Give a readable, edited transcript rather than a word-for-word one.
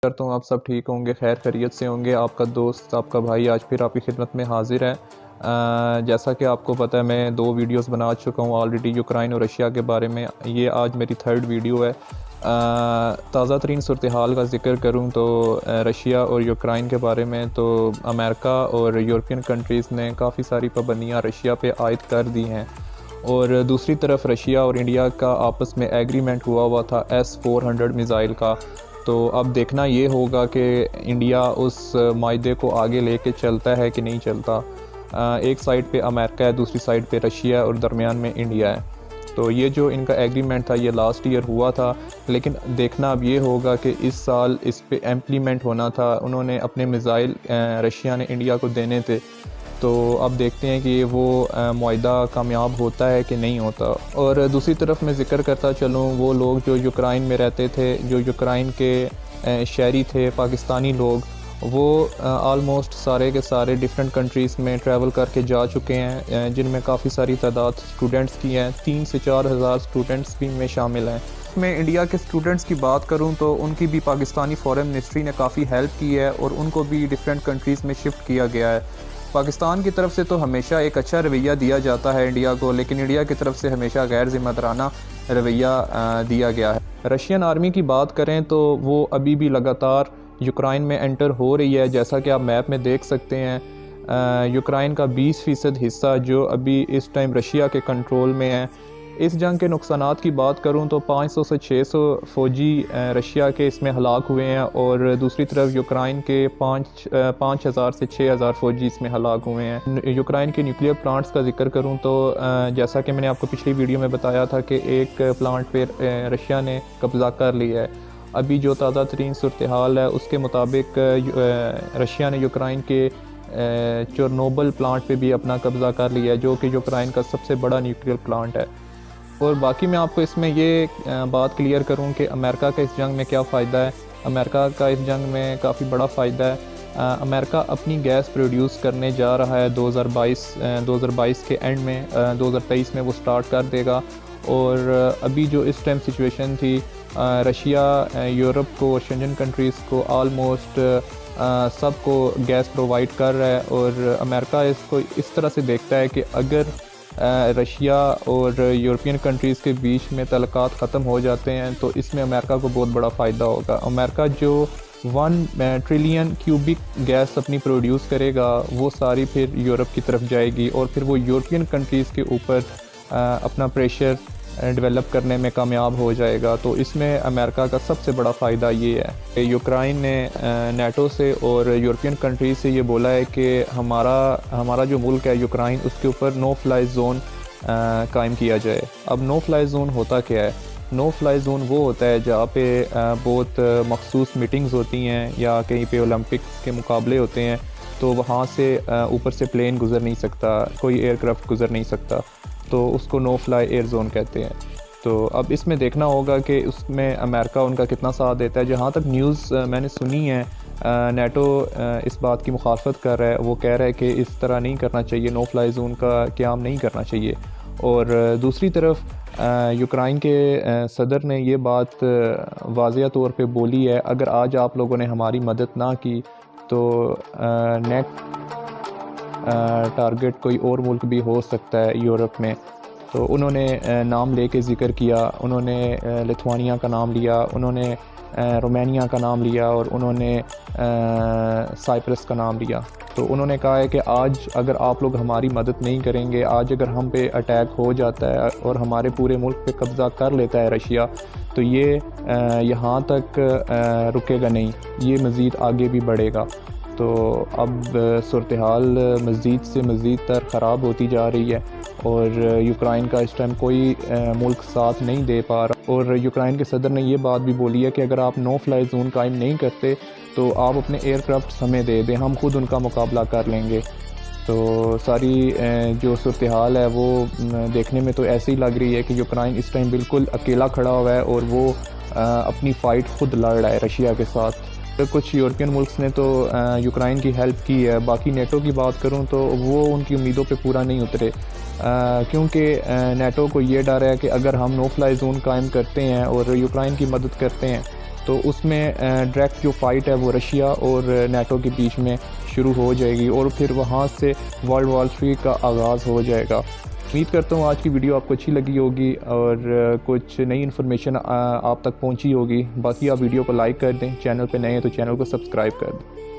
करता हूँ आप सब ठीक होंगे, खैर खैरियत से होंगे। आपका दोस्त, आपका भाई आज फिर आपकी खिदमत में हाजिर है। जैसा कि आपको पता है, मैं 2 वीडियोस बना चुका हूँ ऑलरेडी यूक्रेन और रशिया के बारे में। ये आज मेरी 3rd वीडियो है। ताज़ा तरीन सूरत हाल का ज़िक्र करूँ तो रशिया और यूक्रेन के बारे में, तो अमेरिका और यूरोपियन कंट्रीज़ ने काफ़ी सारी पाबंदियाँ रशिया पे आयद कर दी हैं। और दूसरी तरफ रशिया और इंडिया का आपस में एग्रीमेंट हुआ था S-400 मिज़ाइल का। तो अब देखना ये होगा कि इंडिया उस मायदे को आगे लेके चलता है कि नहीं चलता। एक साइड पे अमेरिका है, दूसरी साइड पे रशिया और दरमियान में इंडिया है। तो ये जो इनका एग्रीमेंट था ये लास्ट ईयर हुआ था, लेकिन देखना अब ये होगा कि इस साल इस पे इम्प्लीमेंट होना था। उन्होंने अपने मिज़ाइल रशिया ने इंडिया को देने थे, तो अब देखते हैं कि वो मुआहदा कामयाब होता है कि नहीं होता। और दूसरी तरफ मैं ज़िक्र करता चलूँ, वो लोग जो यूक्रेन में रहते थे, जो यूक्रेन के शहरी थे, पाकिस्तानी लोग, वो आलमोस्ट सारे के सारे डिफरेंट कंट्रीज़ में ट्रैवल करके जा चुके हैं, जिनमें काफ़ी सारी तादाद स्टूडेंट्स की हैं। 3 से 4 हज़ार स्टूडेंट्स भी में शामिल हैं। मैं इंडिया के स्टूडेंट्स की बात करूं तो उनकी भी पाकिस्तानी फॉरेन मिनिस्ट्री ने काफ़ी हेल्प की है और उनको भी डिफरेंट कंट्रीज़ में शिफ्ट किया गया है। पाकिस्तान की तरफ से तो हमेशा एक अच्छा रवैया दिया जाता है इंडिया को, लेकिन इंडिया की तरफ से हमेशा गैर ज़िम्मेदाराना रवैया दिया गया है। रशियन आर्मी की बात करें तो वो अभी भी लगातार यूक्रेन में एंटर हो रही है, जैसा कि आप मैप में देख सकते हैं। यूक्रेन का 20% हिस्सा जो अभी इस टाइम रशिया के कंट्रोल में है। इस जंग के नुकसानात की बात करूं तो 500 से 600 फ़ौजी रशिया के इसमें हलाक हुए हैं, और दूसरी तरफ यूक्रेन के 5,000 से 6,000 फ़ौजी इसमें हलाक हुए हैं। यूक्रेन के न्यूक्लियर प्लांट्स का जिक्र करूं तो जैसा कि मैंने आपको पिछली वीडियो में बताया था कि एक प्लांट पे रशिया ने कब्ज़ा कर लिया है। अभी जो ताज़ा तरीन सूरत हाल है उसके मुताबिक रशिया ने यूक्रेन के चोरनोबल प्लांट पे भी अपना कब्ज़ा कर लिया है, जो कि यूक्रेन का सबसे बड़ा न्यूक्लियर प्लांट है। और बाकी मैं आपको इसमें ये बात क्लियर करूं कि अमेरिका का इस जंग में क्या फ़ायदा है। अमेरिका का इस जंग में काफ़ी बड़ा फ़ायदा है। अमेरिका अपनी गैस प्रोड्यूस करने जा रहा है 2022 के एंड में, 2023 में वो स्टार्ट कर देगा। और अभी जो इस टाइम सिचुएशन थी, रशिया यूरोप को, शेंजन कंट्रीज़ को आलमोस्ट सबको गैस प्रोवाइड कर रहा है, और अमेरिका इसको इस तरह से देखता है कि अगर रशिया और यूरोपियन कंट्रीज़ के बीच में तल्लुकात ख़त्म हो जाते हैं तो इसमें अमेरिका को बहुत बड़ा फ़ायदा होगा। अमेरिका जो 1 ट्रिलियन क्यूबिक गैस अपनी प्रोड्यूस करेगा, वो सारी फिर यूरोप की तरफ जाएगी, और फिर वो यूरोपियन कंट्रीज़ के ऊपर अपना प्रेशर डेवलप करने में कामयाब हो जाएगा। तो इसमें अमेरिका का सबसे बड़ा फ़ायदा ये है कि यूक्रेन ने नेटो से और यूरोपियन कंट्रीज से ये बोला है कि हमारा जो मुल्क है यूक्रेन, उसके ऊपर नो फ्लाई ज़ोन कायम किया जाए। अब नो फ्लाई ज़ोन होता क्या है? नो फ्लाई ज़ोन वो होता है जहाँ पे बहुत मखसूस मीटिंग्स होती हैं या कहीं पे ओलंपिक्स के मुकाबले होते हैं, तो वहाँ से ऊपर से प्लेन गुज़र नहीं सकता, कोई एयरक्राफ्ट गुज़र नहीं सकता, तो उसको नो फ्लाई एयर जोन कहते हैं। तो अब इसमें देखना होगा कि उसमें अमेरिका उनका कितना साथ देता है। जहाँ तक न्यूज़ मैंने सुनी है, नेटो इस बात की मुखालफत कर रहा है। वो कह रहा है कि इस तरह नहीं करना चाहिए, नो फ्लाई जोन का क़याम नहीं करना चाहिए। और दूसरी तरफ यूक्रेन के सदर ने ये बात वाज़िया तौर पे बोली है, अगर आज आप लोगों ने हमारी मदद ना की तो नेक्स्ट टारगेट कोई और मुल्क भी हो सकता है यूरोप में। तो उन्होंने नाम लेके ज़िक्र किया, उन्होंने लिथुआनिया का नाम लिया, उन्होंने रोमानिया का नाम लिया, और उन्होंने साइप्रस का नाम लिया। तो उन्होंने कहा है कि आज अगर आप लोग हमारी मदद नहीं करेंगे, आज अगर हम पे अटैक हो जाता है और हमारे पूरे मुल्क पे कब्ज़ा कर लेता है रशिया, तो ये यहाँ तक रुकेगा नहीं, ये मज़ीद आगे भी बढ़ेगा। तो अब सूरत हाल मज़ीद से मज़ीद तर ख़राब होती जा रही है, और यूक्रेन का इस टाइम कोई मुल्क साथ नहीं दे पा रहा। और यूक्रेन के सदर ने ये बात भी बोली है कि अगर आप नो फ्लाई जोन कायम नहीं करते तो आप अपने एयरक्राफ्ट हमें दे दें, हम खुद उनका मुकाबला कर लेंगे। तो सारी जो सूरत हाल है वो देखने में तो ऐसे ही लग रही है कि यूक्रेन इस टाइम बिल्कुल अकेला खड़ा हुआ है, और वो अपनी फ़ाइट खुद लड़ रहा है रशिया के साथ। कुछ यूरोपियन मुल्क्स ने तो यूक्रेन की हेल्प की है। बाकी नेटो की बात करूं तो वो उनकी उम्मीदों पे पूरा नहीं उतरे, क्योंकि नेटो को ये डर है कि अगर हम नो फ्लाई जोन कायम करते हैं और यूक्रेन की मदद करते हैं तो उसमें डायरेक्ट जो फ़ाइट है वो रशिया और नेटो के बीच में शुरू हो जाएगी और फिर वहाँ से वर्ल्ड वॉर 3 का आगाज़ हो जाएगा। उम्मीद करता हूँ आज की वीडियो आपको अच्छी लगी होगी और कुछ नई इन्फॉर्मेशन आप तक पहुँची होगी। बाकी आप वीडियो को लाइक कर दें, चैनल पे नए हैं तो चैनल को सब्सक्राइब कर दें।